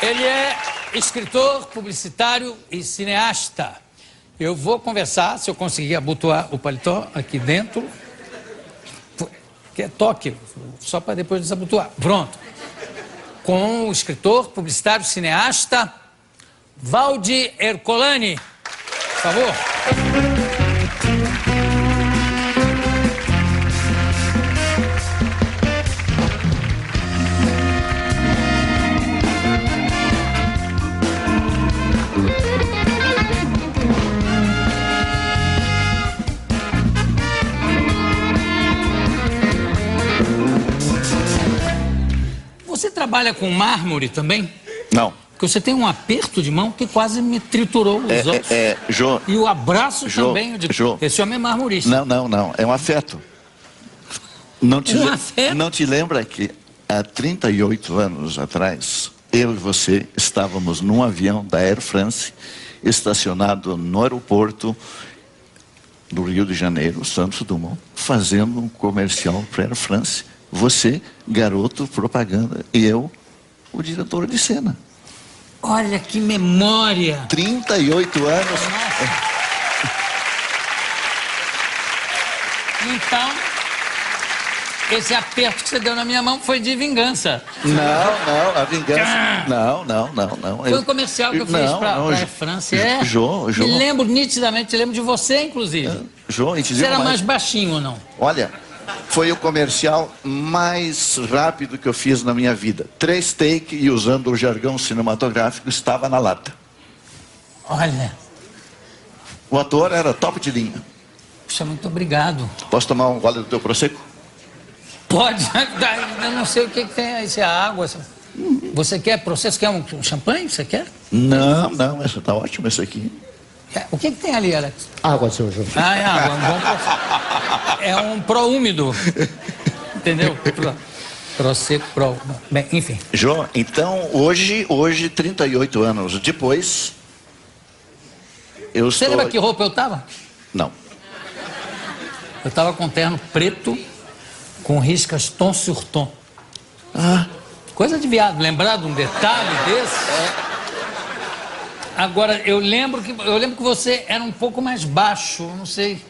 Ele é escritor, publicitário e cineasta. Eu vou conversar, se eu conseguir abotoar o paletó aqui dentro, que é toque, só para depois desabotoar. Pronto. Com o escritor, publicitário, cineasta, Valdi Ercolani. Por favor. Você trabalha com mármore também? Não. Porque você tem um aperto de mão que quase me triturou os ossos. Jô. E o abraço Jô, também. Eu digo, Jô. esse homem é marmorista. Não. É um afeto. Afeto? Não te lembra que há 38 anos atrás, eu e você estávamos num avião da Air France, estacionado no aeroporto do Rio de Janeiro, Santos Dumont, fazendo um comercial para a Air France. Você, garoto, propaganda, e eu, o diretor de cena. Olha que memória! 38 anos. Nossa. Então, esse aperto que você deu na minha mão foi de vingança. Não, a vingança. Não. Foi um comercial que eu fiz para a Air France. Jô. Me lembro nitidamente, lembro de você, inclusive. Jô, você era mais baixinho ou não? Olha, foi o comercial mais rápido que eu fiz na minha vida. 3 take e usando o jargão cinematográfico, estava na lata. Olha. O ator era top de linha. Puxa, muito obrigado. Posso tomar um gole do teu Prosecco? Pode. Eu não sei o que tem aí, se é água. Você quer processo? Quer um champanhe? Você quer? Não, essa tá ótima, essa aqui. O que tem ali, Alex? Água, seu João. É água, um bom processo. É um pró-úmido. Entendeu? Prosecco, pró. Bem, enfim. Jô, então, hoje, 38 anos depois, eu Você estou... lembra que roupa eu tava? Não. Eu tava com terno preto, com riscas tom sur tom. Coisa de viado, lembrar de um detalhe desse? Agora, eu lembro que você era um pouco mais baixo, não sei,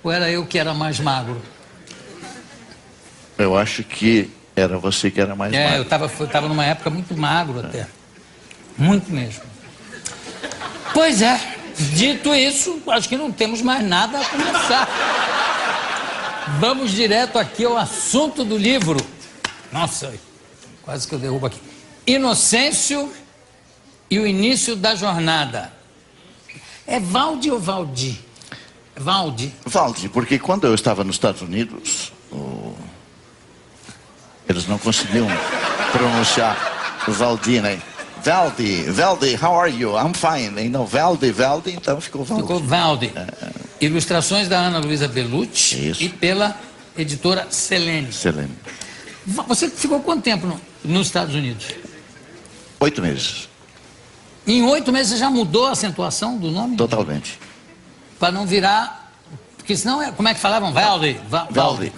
ou era eu que era mais magro? Eu acho que era você que era mais magro. Eu tava numa época muito magro até, muito mesmo. Pois é, dito isso, acho que não temos mais nada a conversar. Vamos direto aqui ao assunto do livro. Nossa, quase que eu derrubo aqui. Inocêncio e o início da jornada. É Valdi ou Valdi? Valdi. Valdi, porque quando eu estava nos Estados Unidos, eles não conseguiam pronunciar Valdi, né? Valdi, how are you? I'm fine. E não, Valdi, então ficou Valdi. Ficou Valdi. Ilustrações da Ana Luísa Bellucci. Isso. E pela editora Selene. Selene. Você ficou quanto tempo nos Estados Unidos? 8 meses. Em 8 meses você já mudou a acentuação do nome? Totalmente. Para não virar... Porque senão, como é que falavam? Valdi. Valdi.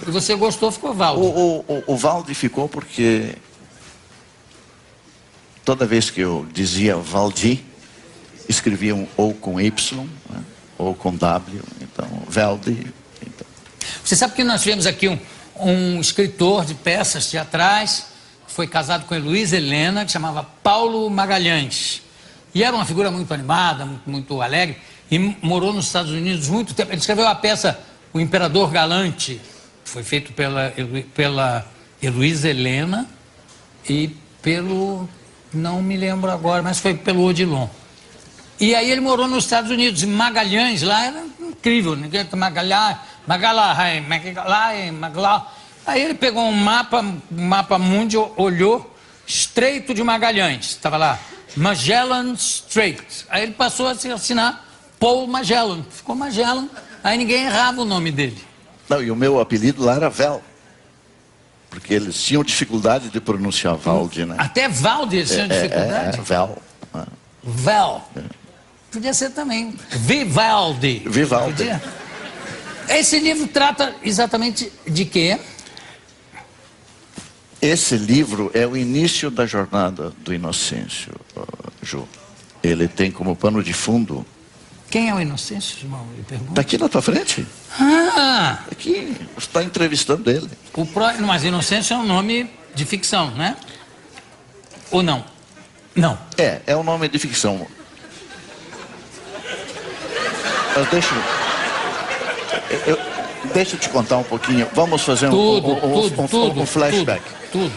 E você gostou, ficou Valdi. O Valdi ficou porque toda vez que eu dizia Valdi, escreviam ou com Y, né, ou com W, então Valdi. Então. Você sabe que nós tivemos aqui um escritor de peças teatrais, foi casado com a Heloísa Helena, que chamava Paulo Magalhães. E era uma figura muito animada, muito alegre, e morou nos Estados Unidos muito tempo. Ele escreveu a peça O Imperador Galante, foi feito pela Heloísa Helena e pelo... não me lembro agora, mas foi pelo Odilon. E aí ele morou nos Estados Unidos, e Magalhães lá era incrível, ninguém Magalhães. Aí ele pegou um mapa mundi, olhou, Estreito de Magalhães, estava lá, Magellan Strait. Aí ele passou a se assinar Paul Magellan, ficou Magellan, aí ninguém errava o nome dele. Não, e o meu apelido lá era Vel, porque eles tinham dificuldade de pronunciar Valdi, né? Até Valdi eles tinham dificuldade? Vel. Vel. Podia ser também Vivaldi. Podia? Esse livro trata exatamente de quê? Esse livro é o início da jornada do Inocêncio, Ju. Ele tem como pano de fundo... Quem é o Inocêncio, irmão? Está aqui na tua frente. Ah! Aqui, você está entrevistando ele. Mas Inocêncio é um nome de ficção, né? Ou não? Não. É um nome de ficção. Mas deixa eu te contar um pouquinho. Vamos fazer um flashback. Tudo.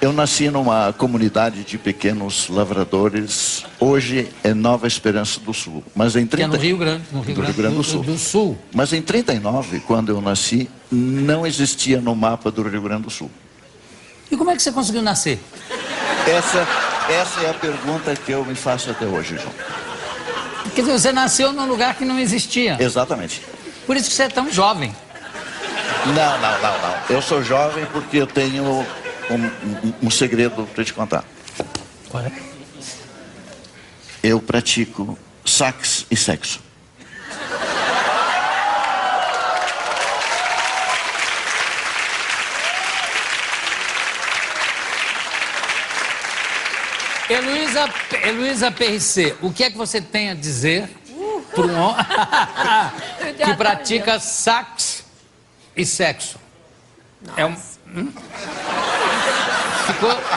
Eu nasci numa comunidade de pequenos lavradores. Hoje é Nova Esperança do Sul. Mas em Que é no Rio Grande do Sul. Mas em 39, quando eu nasci, não existia no mapa do Rio Grande do Sul. E como é que você conseguiu nascer? Essa é a pergunta que eu me faço até hoje, João. Quer dizer, você nasceu num lugar que não existia. Exatamente. Por isso que você é tão jovem. Não. Eu sou jovem porque eu tenho um segredo para te contar. Qual é? Eu pratico sax e sexo. Heloísa PRC, o que é que você tem a dizer para um homem que pratica sax e sexo?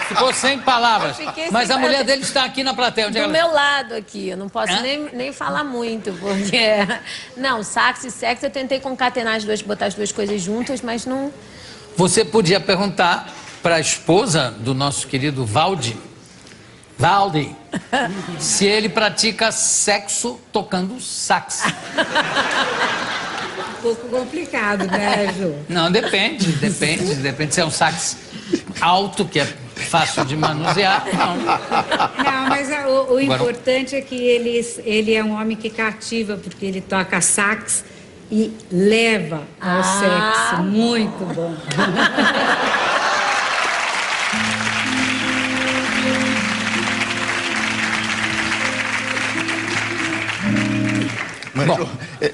Ficou sem palavras. Mas a mulher dele está aqui na plateia. Do meu lado aqui, eu não posso nem falar muito, porque... Não, sax e sexo, eu tentei concatenar as duas, botar as duas coisas juntas, mas não... Você podia perguntar para a esposa do nosso querido Valdi, se ele pratica sexo tocando sax. Um pouco complicado, né, Ju? Não, depende se é um sax alto, que é fácil de manusear. Não, mas o importante é que ele é um homem que cativa, porque ele toca sax e leva ao sexo. Muito bom. Mas,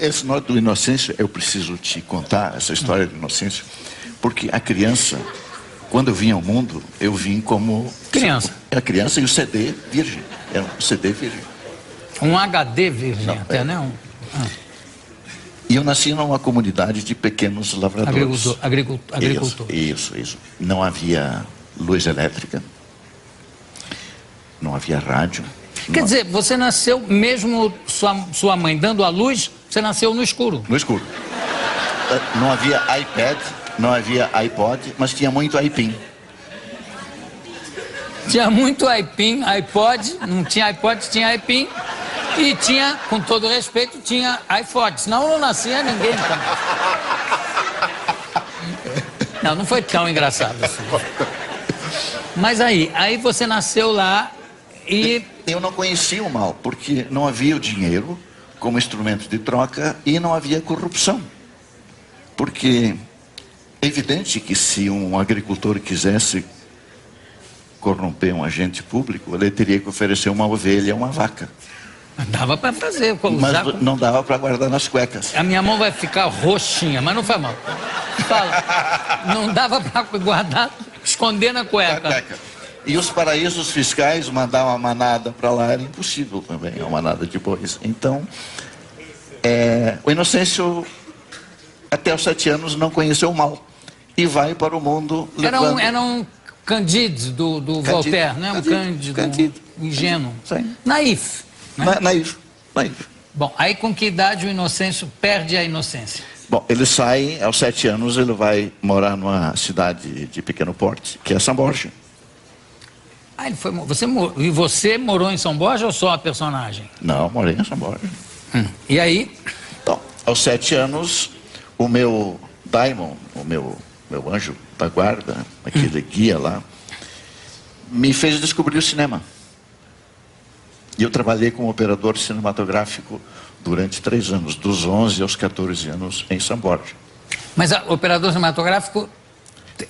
esse nome do Inocêncio, eu preciso te contar essa história do Inocêncio, porque a criança, quando eu vim ao mundo, eu vim como... Criança. A criança e o CD virgem. Era um CD virgem. Um HD virgem, não, até, né? E eu nasci numa comunidade de pequenos lavradores. Agricultor. Isso. Não havia luz elétrica, não havia rádio. Quer dizer, você nasceu, mesmo sua mãe dando a luz, você nasceu no escuro. No escuro. Não havia iPad, não havia iPod, mas tinha muito iPin. Tinha muito iPin, iPod, não tinha iPod, tinha iPin. E tinha, com todo respeito, tinha iPhone. Senão não nascia ninguém também. Não foi tão engraçado assim. Mas aí você nasceu lá e... Eu não conhecia o mal, porque não havia o dinheiro como instrumento de troca e não havia corrupção. Porque é evidente que se um agricultor quisesse corromper um agente público, ele teria que oferecer uma ovelha, uma vaca. Dava para fazer. Mas não dava para guardar nas cuecas. A minha mão vai ficar roxinha, mas não faz mal. Fala, não dava para guardar, esconder na cueca. E os paraísos fiscais mandar uma manada para lá era impossível também, uma manada de bois. Então, o Inocêncio, até os 7 anos, não conheceu o mal. E vai para o mundo levando... Era um Candide do Voltaire, né? Um Cândido. Ingênuo. Sim. Naif. Né? Naif. Bom, aí com que idade o Inocêncio perde a inocência? Bom, ele sai, aos 7 anos, ele vai morar numa cidade de pequeno porte, que é São Borja. Ah, ele foi... Você morou em São Borja ou só a personagem? Não, morei em São Borja. E aí? Então, aos 7 anos, o meu daimon, o meu anjo da guarda, aquele guia lá, me fez descobrir o cinema. E eu trabalhei como operador cinematográfico durante 3 anos, dos 11 aos 14 anos, em São Borja. Mas operador cinematográfico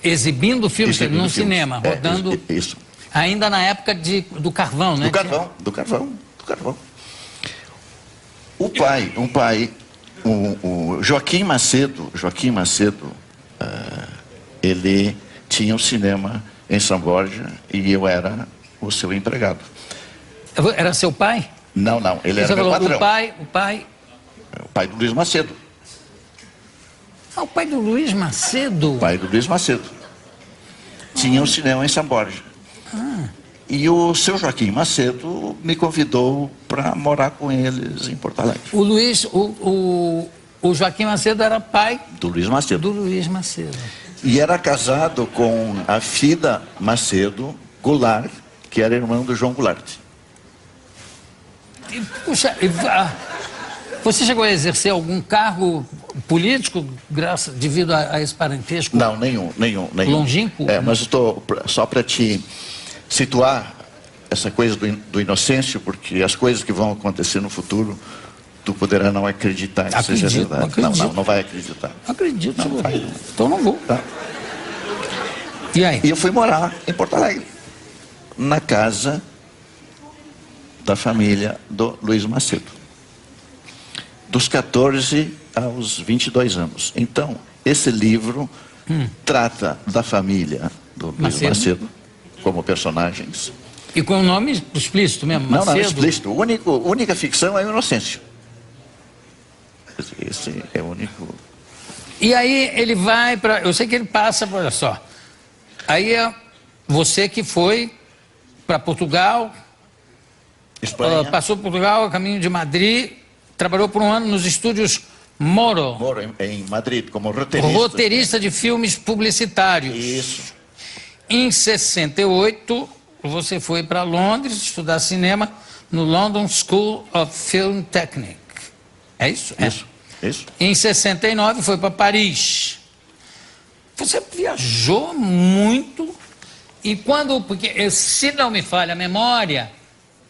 exibindo filmes no cinema, rodando... Isso. Ainda na época do carvão, né? Do carvão. O Joaquim Macedo, ele tinha um cinema em São Borja e eu era o seu empregado. Era seu pai? Não, ele Você era meu falou, patrão. o pai... O pai do Luiz Macedo. Ah, o pai do Luiz Macedo? O pai do Luiz Macedo. Tinha um cinema em São Borja. E o seu Joaquim Macedo me convidou para morar com eles em Porto Alegre. O Joaquim Macedo era pai Do Luiz Macedo. do Luiz Macedo. E era casado com a Fida Macedo Goulart, que era irmã do João Goulart. Puxa, você chegou a exercer algum cargo político devido a esse parentesco? Não, nenhum. Longínquo? Mas estou só para te situar essa coisa do Inocêncio, porque as coisas que vão acontecer no futuro, tu poderá não acreditar que seja verdade. Não vai acreditar. Não acredito. Não vai. Então não vou. Tá. E aí? E eu fui morar em Porto Alegre, na casa da família do Luiz Macedo, dos 14 aos 22 anos. Então, esse livro trata da família do Luiz Macedo como personagens. E com o nome explícito mesmo, Macedo? Não, explícito. A única ficção é o Inocêncio. Esse é o único... E aí ele vai para... Eu sei que ele passa, olha só. Aí é você que foi para Portugal, Espanha. passou por Portugal, a caminho de Madrid, trabalhou por um ano nos estúdios Moro. Moro em Madrid, como roteirista. Roteirista de filmes publicitários. Isso. Em 68, você foi para Londres estudar cinema no London School of Film Technique. É isso? Isso. Em 69, foi para Paris. Você viajou muito. E quando... Porque, se não me falha a memória,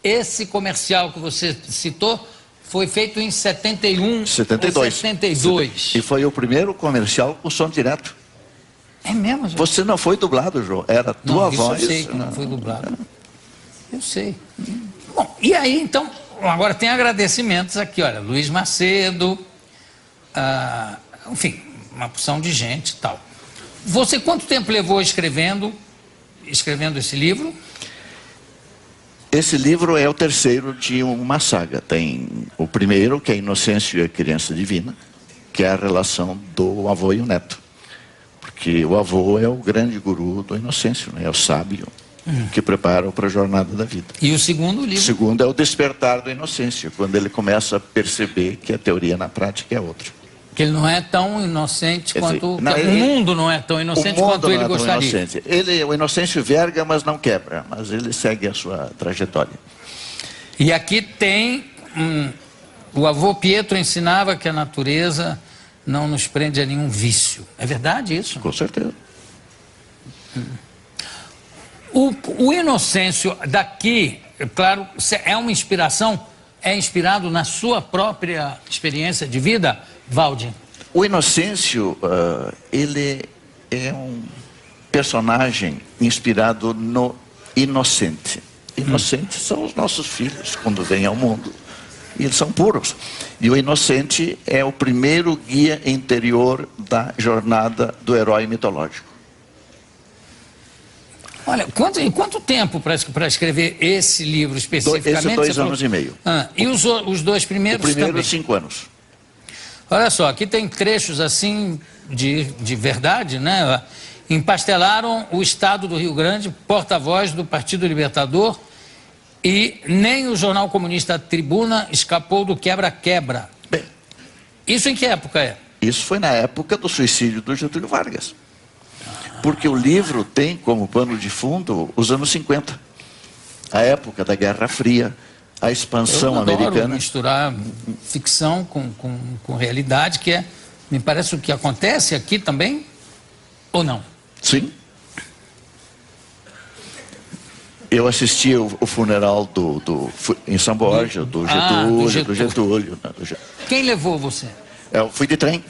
esse comercial que você citou foi feito em 71 72. ou 72. E foi o primeiro comercial com som direto. É mesmo, João? Você não foi dublado, João. Era tua voz. Eu sei que não foi dublado. Eu sei. Bom, e aí, então, agora tem agradecimentos aqui, olha, Luiz Macedo, enfim, uma porção de gente e tal. Você quanto tempo levou escrevendo esse livro? Esse livro é o terceiro de uma saga. Tem o primeiro, que é Inocêncio e a Criança Divina, que é a relação do avô e o neto. Porque o avô é o grande guru do Inocêncio, né? É o sábio que prepara para a jornada da vida. E o segundo livro? O segundo é o Despertar do Inocêncio, quando ele começa a perceber que a teoria na prática é outra. Que ele não é tão inocente quanto... o mundo não é tão inocente quanto ele gostaria. O Inocêncio verga, mas não quebra. Mas ele segue a sua trajetória. E aqui tem... o avô Pietro ensinava que a natureza não nos prende a nenhum vício. É verdade isso? Com certeza. O Inocêncio daqui, claro, é uma inspiração, é inspirado na sua própria experiência de vida, Valdir? O Inocêncio, ele é um personagem inspirado no inocente. Inocentes são os nossos filhos quando vêm ao mundo. E eles são puros. E o inocente é o primeiro guia interior da jornada do herói mitológico. Olha, quanto tempo para escrever esse livro especificamente? Esse 2 anos e meio. E os dois primeiros também? O primeiro, 5 anos. Olha só, aqui tem trechos assim de verdade, né? Empastelaram o Estado do Rio Grande, porta-voz do Partido Libertador, e nem o jornal comunista Tribuna escapou do quebra-quebra. Bem, isso em que época é? Isso foi na época do suicídio do Getúlio Vargas. Porque o livro tem como pano de fundo os anos 50. A época da Guerra Fria, a expansão americana. Eu adoro misturar ficção com realidade, que é, me parece o que acontece aqui também, ou não? Sim. Eu assisti o funeral em São Borja, do Getúlio. Quem levou você? Eu fui de trem.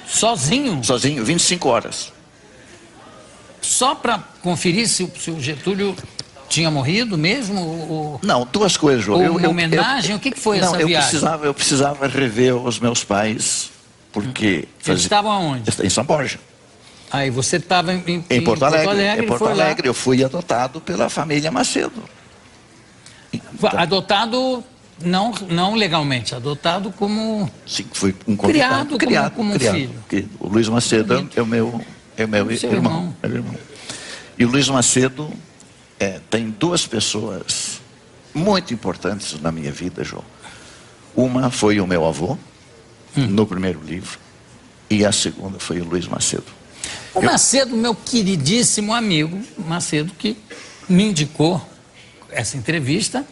Sozinho? Sozinho, 25 horas. Só para conferir se o Getúlio tinha morrido mesmo? Não, duas coisas, João. Ou uma homenagem? O que foi essa viagem? Eu precisava rever os meus pais, porque... Eles estavam aonde? Em São Borja. Aí você estava Em Porto Alegre. Em Porto foi lá. Alegre, eu fui adotado pela família Macedo. Adotado não legalmente, adotado como... Sim, fui um convidado. Criado como um filho. O Luiz Macedo é o meu irmão. E o Luiz Macedo tem duas pessoas muito importantes na minha vida, João. Uma foi o meu avô, no primeiro livro, e a segunda foi o Luiz Macedo. O Macedo, meu queridíssimo amigo, Macedo, que me indicou essa entrevista.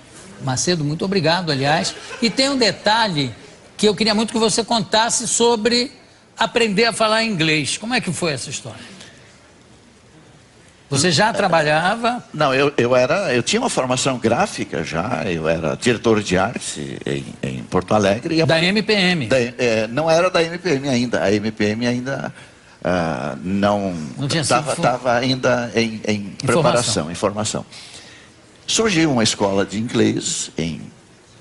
Macedo, muito obrigado, aliás. E tem um detalhe que eu queria muito que você contasse sobre aprender a falar inglês. Como é que foi essa história? Você já trabalhava? Não, eu tinha uma formação gráfica já, eu era diretor de arte em Porto Alegre. Da MPM? Não era da MPM ainda, a MPM ainda não estava ainda em preparação, em formação. Surgiu uma escola de inglês em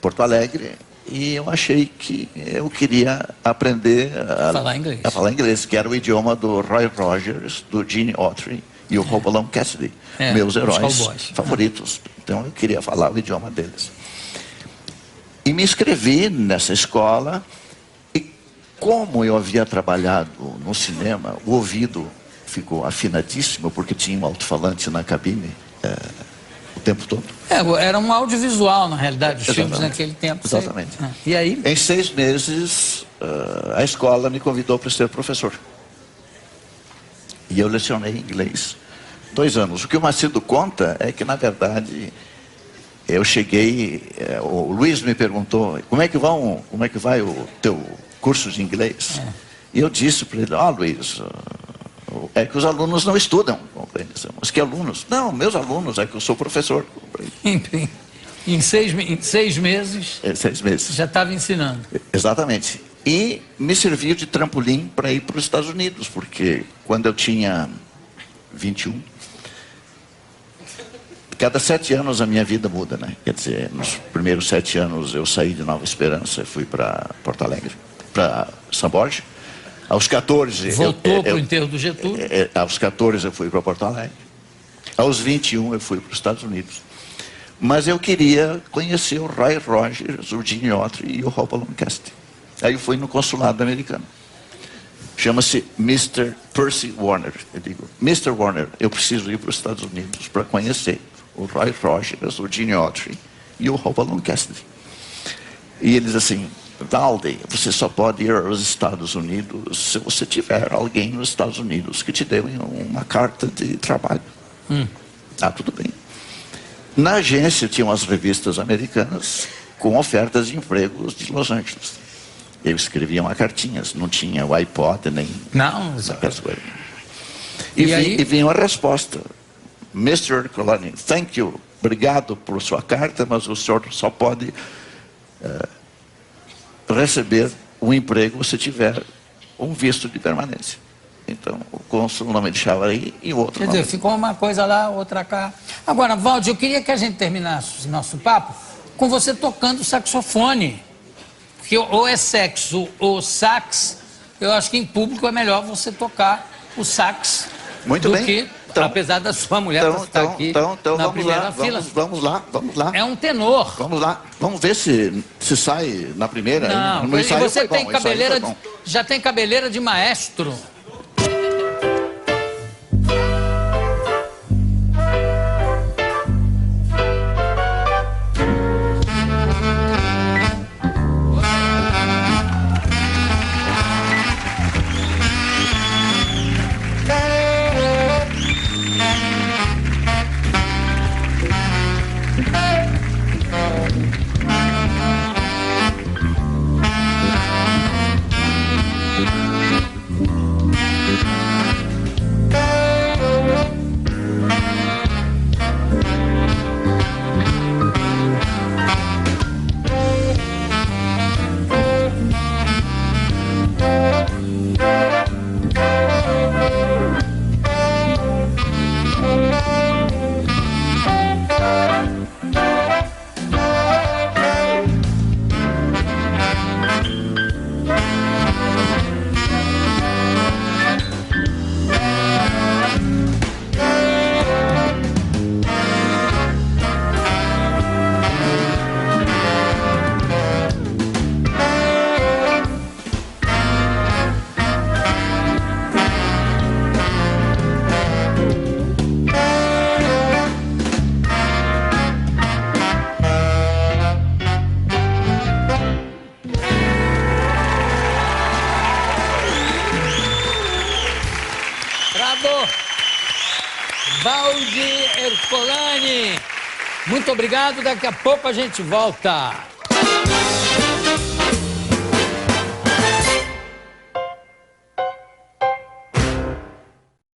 Porto Alegre e eu achei que eu queria aprender a falar inglês, que era o idioma do Roy Rogers, do Gene Autry e o Hopalong Cassidy, meus heróis favoritos. Então eu queria falar o idioma deles. E me inscrevi nessa escola e como eu havia trabalhado no cinema, o ouvido ficou afinadíssimo porque tinha um alto-falante na cabine o tempo todo. Era um audiovisual, na realidade, os filmes naquele tempo. Exatamente. E aí? Em 6 meses, a escola me convidou para ser professor. E eu lecionei inglês 2 anos. O que o Macedo conta é que, na verdade, eu cheguei... o Luiz me perguntou, como é que vai o teu curso de inglês? E eu disse para ele, Luiz... é que os alunos não estudam. Mas que alunos? Não, meus alunos, é que eu sou professor. Em 6 meses... 6 meses. Já estava ensinando. Exatamente. E me serviu de trampolim para ir para os Estados Unidos, porque quando eu tinha 21, cada 7 anos a minha vida muda, né? Quer dizer, nos primeiros 7 anos eu saí de Nova Esperança, fui para Porto Alegre, para São Borja. Aos 14... Voltou para o enterro do Getúlio? Aos 14 eu fui para Porto Alegre. Aos 21 eu fui para os Estados Unidos. Mas eu queria conhecer o Roy Rogers, o Gene Autry e o Hopalong Cassidy. Aí eu fui no consulado americano. Chama-se Mr. Percy Warner. Eu digo, Mr. Warner, eu preciso ir para os Estados Unidos para conhecer o Roy Rogers, o Gene Autry e o Hopalong Cassidy. E eles assim... Valde, você só pode ir aos Estados Unidos se você tiver alguém nos Estados Unidos que te dê uma carta de trabalho. Tudo bem. Na agência tinha umas revistas americanas com ofertas de empregos de Los Angeles. Eu escrevia uma cartinhas, não tinha o iPod nem aquelas coisas. E vinha uma resposta. Mr. Coloni, thank you, obrigado por sua carta, mas o senhor só pode... receber um emprego se tiver um visto de permanência. Então, o cônsul não me deixava ir e o outro Quer dizer, ficou uma coisa lá, outra cá. Agora, Valdir, eu queria que a gente terminasse o nosso papo com você tocando saxofone. Porque ou é sexo ou sax, eu acho que em público é melhor você tocar o sax muito bem. Que, apesar da sua mulher estar aqui na primeira fila. Vamos lá. É um tenor. Vamos lá. Vamos ver se sai na primeira. Não, no ensaio você tem bom, cabeleira, já tem cabeleira de maestro. Valdir Ercolani. Muito obrigado, daqui a pouco a gente volta.